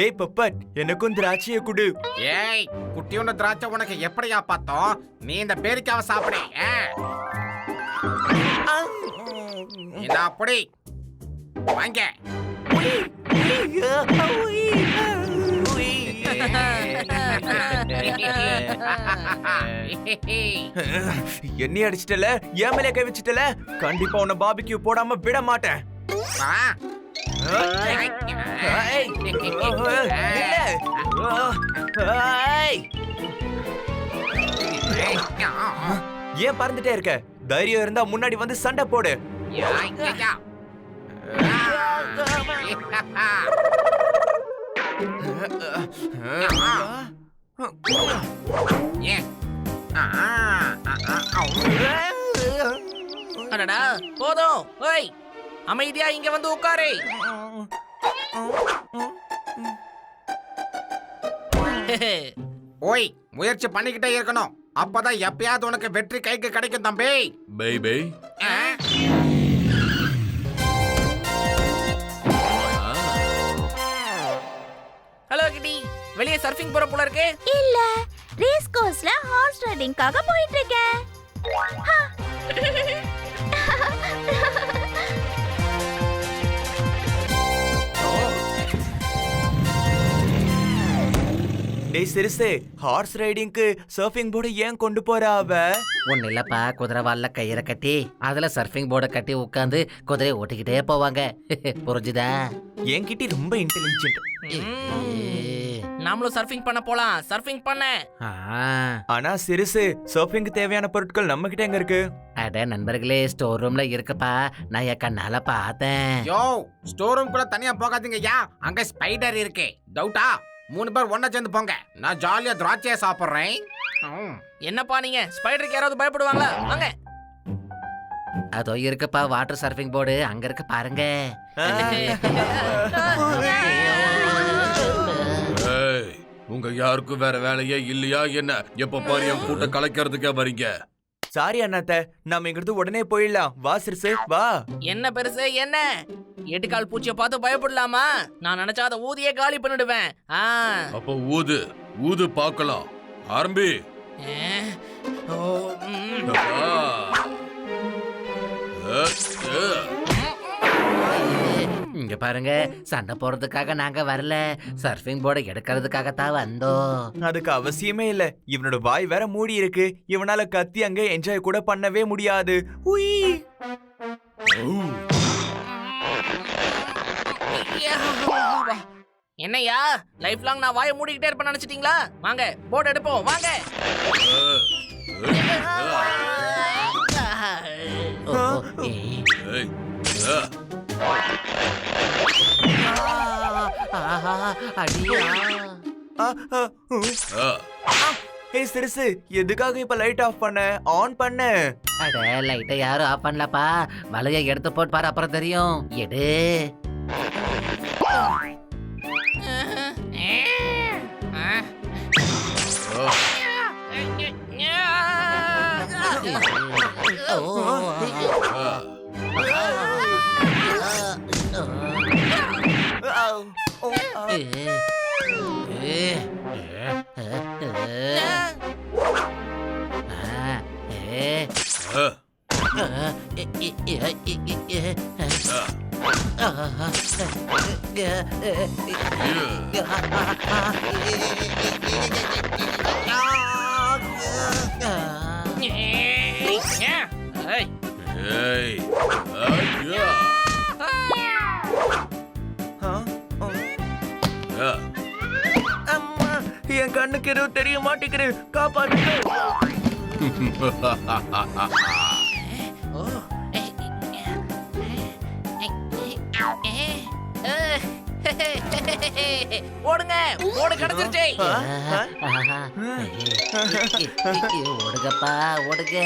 ஏய் பப்பட், எனக்கும் திராட்சையை குடு. ஏய், குட்டியோட திராட்சை உனக்கு எப்படியா பார்த்தோம்? நீ இந்த பேரிக்காவை சாப்பிடு. இந்த அப்படி வாங்க. என்னைய அடிச்சிட்டல, என் மேலே கை வச்சிட்டல. கண்டிப்பா உன்னை பாபிக்யூ போடாம விட மாட்டேன். ஏன் பறந்துட்டே இருக்க? தைரியம் இருந்தா முன்னாடி வந்து சண்டை போடு. அடடா போதும். ஓய், அமைதியா இங்க வந்து உட்காரு. ஓய், முயற்சி பண்ணிக்கிட்டே இருக்கணும். அப்பதான் எப்பயாவது உனக்கு வெற்றி கைக்கு கிடைக்கும் தம்பி. பேபி ஹலோ கிட்டி, வெளியே சர்ஃபிங் போற போல இருக்கு. இல்ல, ரேஸ் கோர்ஸ்ல ஹார்ஸ் ரைடிங்காக போயிட்டு இருக்கேன். டேய் சிறுசே, ஹார்ஸ் ரைடிங்க்கு சர்ஃபிங் போர்டு ஏன் கொண்டு போறா அவ? ஒன்னு இல்லப்பா, குதிரை வால்ல கயிறை கட்டி அதுல சர்ஃபிங் போர்டை கட்டி உட்காந்து குதிரையை ஓட்டிக்கிட்டே போவாங்க. புரிஞ்சுதா? என் கிட்டி ரொம்ப இன்டெலிஜென்ட். நாமளும் சர்ஃபிங் பண்ண போலாம். சர்ஃபிங் பண்ண. ஆனா சிறுசு, சர்ஃபிங்க்கு தேவையான பொருட்கள் நம்ம கிட்ட எங்க இருக்கு? அட நண்பர்களே, ஸ்டோர் ரூம்ல இருக்குப்பா. நான் என் கண்ணால பார்த்தேன். யோ, ஸ்டோர் ரூம்குள்ள தனியா போகாதீங்க. யா, அங்க ஸ்பைடர் இருக்கு. டவுட்டா? 3 பேர் ஒண்ணா சேர்ந்து போங்க. நான் ஜாலியா திராட்சையை சாப்பிடுறேன். என்னப்பா நீங்க, ஸ்பைடருக்கு யாராவது பயப்படுவாங்களா? வாங்க. அதோ இருக்குப்பா வாட்டர் சர்ஃபிங் போர்டு, அங்க இருக்கு பாருங்க. உங்க யாருக்கும் வேற வேலையே இல்லையா என்ன? எப்ப பாரு என் கூட்ட கலைக்கிறதுக்கே வரீங்க. சாரி அண்ணாத்த, நாம இங்கிருந்து உடனே போயிடலாம். வா சிறுசு வா. என்ன பெருசு என்ன? எட்டுக்கால் பூச்சியை பார்த்து பயப்படலாமா? நான் நினைச்சா அதை ஊதியே காலி பண்ணிடுவேன். அப்ப ஊது ஊது பார்க்கலாம். ஆரம்பி. இங்க பாருங்க, சண்டை போறதுக்காக நாங்க வரல, சர்ஃபிங் போர்டை எடுக்கிறதுக்காகத்தான் வந்தோம். அதுக்கு அவசியமே இல்ல. இவனோட வாய் வேற மூடி இருக்கு. இவனால கத்தி அங்க என்ஜாய் கூட பண்ணவே முடியாது. என்னையா, லைஃப் லாங் நான் வாயை மூடிக்கிட்டே இருப்பேன் நினைச்சிட்டீங்களா? வாங்க போர்டு எடுப்போம், வாங்க. சிறுசு, எதுக்காக இப்ப லைட் ஆஃப் பண்ண? ஆன் பண்ண. அட, லைட்டை யாரும் ஆஃப் பண்ணலப்பா. வலையை எடுத்து போட்டு பாரு, அப்புறம் தெரியும். எடு. என் கண்ணுக்கு எதுவும் தெரிய மாட்டேங்குது. காப்பாத்து. ஓடுங்க, ஓடு கிடைச்சிருச்சு. ஓடுங்கப்பா, ஓடுங்க.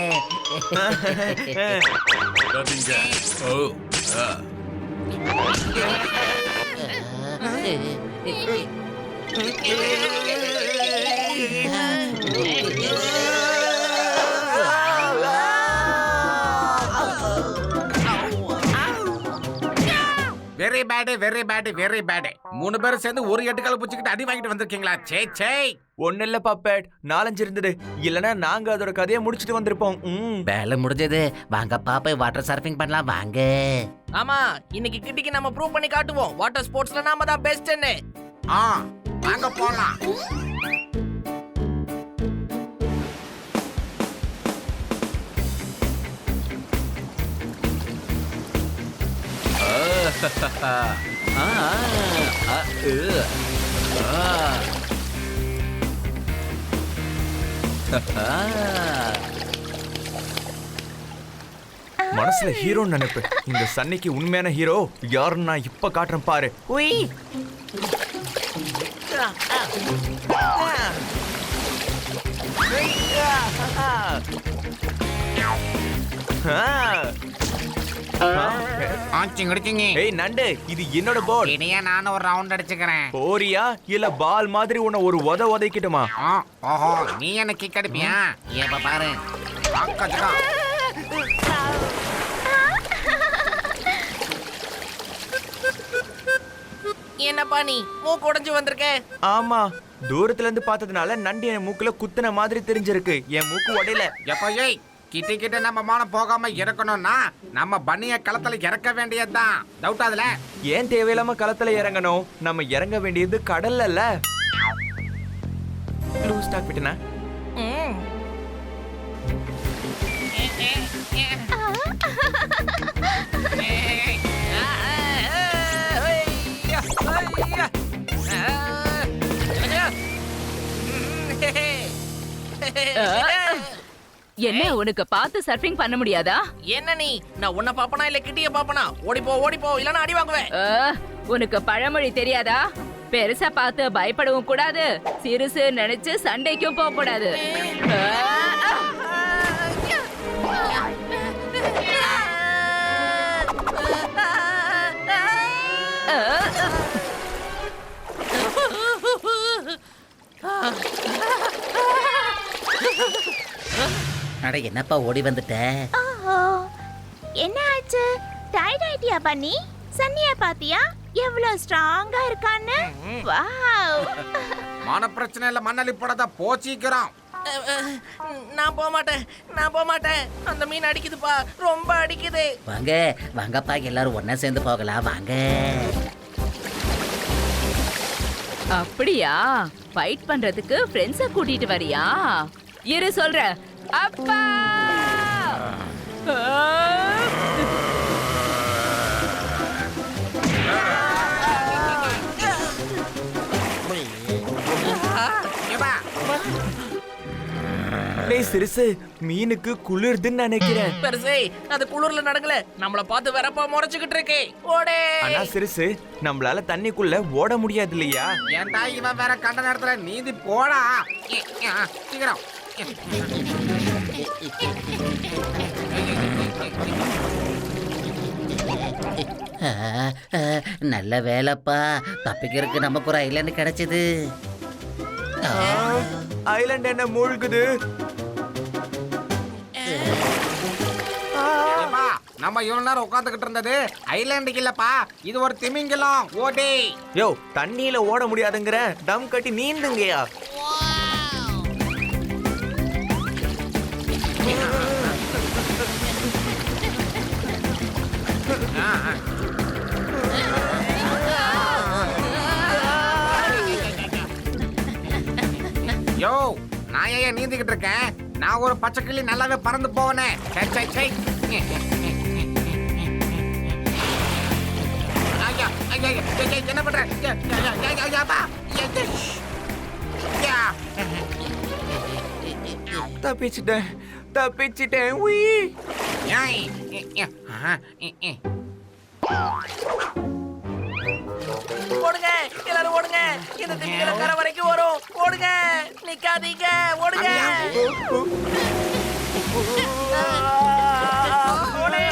Very bad very bad. 3 பேரும் சேர்ந்து ஒரு எட்டுக்கால புடிச்சிட்டு அடி வாங்கிட்டு வந்திருக்கீங்களா? சே. ஒண்ணு இல்ல பப்பேட், 4-5 இருந்தது. இல்லனா நாங்க அதோட கதையை முடிச்சிட்டு வந்திருப்போம். வேலை முடிஞ்சது. வாங்கப்பா போய் வாட்டர் சர்ஃபிங் பண்ணலாம் வாங்க. ஆமா, இன்னைக்கு கிட்டிக்கு நம்ம ப்ரூவ் பண்ணி காட்டுவோம் வாட்டர் ஸ்போர்ட்ஸ்ல நாம தான் பெஸ்ட்னு. வாங்க போலாம். மனசுல ஹீரோன்னு நினைப்பு. இந்த சன்னிக்கு உண்மையான ஹீரோ யாருன்னு நான் இப்ப காட்டுறேன் பாரு. உய். ஏய் நண்டு, இது என்னோட பால். இனியா நானும் ஒரு ரவுண்ட் அடிச்சுக்கிறேன். போறியா இல்ல பால் மாதிரி உன்னை ஒரு உதைக்கிட்டுமா? ஓஹோ, நீ என்ன கிக் அடிப்பியா? ஏப்பா பாரு. என்னப்பா நீ மூக்கு உடைஞ்சு வந்திருக்க? ஆமா, தூரத்துல இருந்து பார்த்ததுனால நண்டு என் மூக்குல குத்துன மாதிரி தெரிஞ்சிருக்கு. என் மூக்கு உடையல. எப்போ ஏய் கிட்ட நம்ம மானம் போகாம இறக்கணும்னா நம்ம பன்னிய களத்துல இறக்க வேண்டியதுதான். டவுட் அதுல? ஏன் தேவையில்லாம களத்துல இறங்கணும்? நம்ம இறங்க வேண்டியது கடல்ல. ப்ளூ ஸ்டாக் விட்டனா? என்ன உனக்கு பார்த்து சர்ஃபிங் பண்ண முடியாதா? என்ன நீ, நான் உன்னை பாப்பனா இல்ல கிட்டிய பாப்பனா? ஓடிப்போ இல்லனா அடி வாங்குவேன். உனக்கு பழமொழி தெரியாதா? பெருசா பார்த்து பயப்படவும் கூடாது, சிறுசு நினைச்சு சண்டைக்கும் போக கூடாது. அட என்னப்பா ஓடி வந்துட்ட? ஓஹோ, என்ன ஆச்சு? டயர்ட் ஆயிட்டியா பண்ணி? சன்னியா பாத்தியா எவ்வளவு ஸ்ட்ராங்கா இருக்கான்னு? வாவ். மான பிரச்சனை இல்ல, மண்ணலி போடாத, போச்சிக்கிறோம். நான் போக மாட்டேன். அந்த மீன் அடிக்குதுப்பா, ரொம்ப அடிக்குது. வாங்கப்பா எல்லாரும் ஒண்ணா சேர்ந்து போகலாம் வாங்க. அப்படியா? ஃபைட் பண்றதுக்கு ஃப்ரெண்ட்ஸ கூட்டிட்டு வரியா? இரு சொல்ற. அப்பா! சிறுசு, மீனுக்கு குளிர்துன்னு நினைக்கிறேன். பெருசே, அது குளிர்ல நடக்கல, நம்மள பார்த்து வரப்பா முறைச்சுக்கிட்டு இருக்கு. ஓடே. ஆனா சிறுசு, நம்மளால தண்ணிக்குள்ள ஓட முடியாது இல்லையா? ஏன்டா இவன் வேற கண்ட நேரத்துல நீந்தி போடா. சீக்கிரம். நல்ல வேலைப்பா, தப்பிக்கிறதுக்கு நமக்கு ஒரு ஐலாண்ட் கிடைச்சது. ஐலாண்ட் என்ன மூழ்குது? நம்ம இவ்வளவு நேரம் உட்காந்துக்கிட்டு இருந்தது ஐலாண்டுக்கு இல்லப்பா, இது ஒரு திமிங்கலம். ஓடி. யோ, தண்ணியில ஓட முடியாதுங்கிற, தம் கட்டி நீந்துங்கயா. யோ, நான் ஏன் நீந்திக்கிட்டு இருக்கேன்? நான் ஒரு பச்சை கிளி நல்லாவே பறந்து போவனே. என்ன பண்ற? தப்பிச்சிட்டேன். உய். ஓடுங்க, எல்லாரும் ஓடுங்க. இந்த திமிங்கலம் கரை வரைக்கும் வரும். ஓடுங்க, நிக்காதீங்க, ஓடுங்க. ஓடு.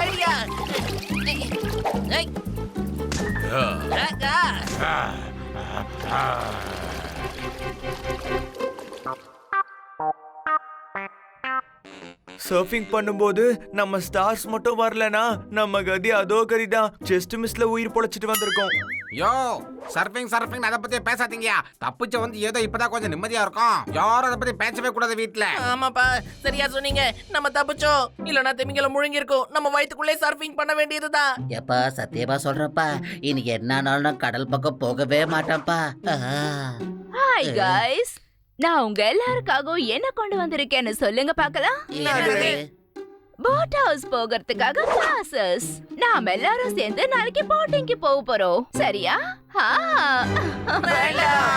ஐடியா. சர்ஃபிங் பண்ணும்போது நம்ம ஸ்டார்ஸ் மட்டும் வரலனா நம்ம கதி அதோ கதிதான். ஜஸ்ட் மிஸ்ல உயிர் பொழைச்சிட்டு வந்திருக்கோம். யோ சர்ஃபிங் சர்ஃபிங் அதை பத்தி பேசாதீங்கயா. தப்பிச்சு வந்து ஏதோ இப்பதான் கொஞ்சம் நிம்மதியா இருக்கும். யாரும் அதை பத்தி பேசவே கூடாது வீட்டுல. ஆமாப்பா சரியா சொன்னீங்க. நம்ம தப்பிச்சோம், இல்லனா திமிங்கலம் முழுங்கி இருக்கும். நம்ம வயித்துக்குள்ளே சர்ஃபிங் பண்ண வேண்டியதுதான். எப்பா சத்தியமா சொல்றப்பா, இன்னைக்கு என்ன ஆனாலும் நான் கடல் பக்கம் போகவே மாட்டேன்ப்பா. ஹாய் guys, நான் உங்க எல்லாருக்காகவும் என்ன கொண்டு வந்திருக்கேன்னு சொல்லுங்க பார்க்கலாம். போட் ஹவுஸ் போகிறதுக்காக கிளாஸஸ். நாம எல்லாரும் சேர்ந்து நாளைக்கு போட்டிங்க்கு போக போறோம். சரியா? வேண்டாம்.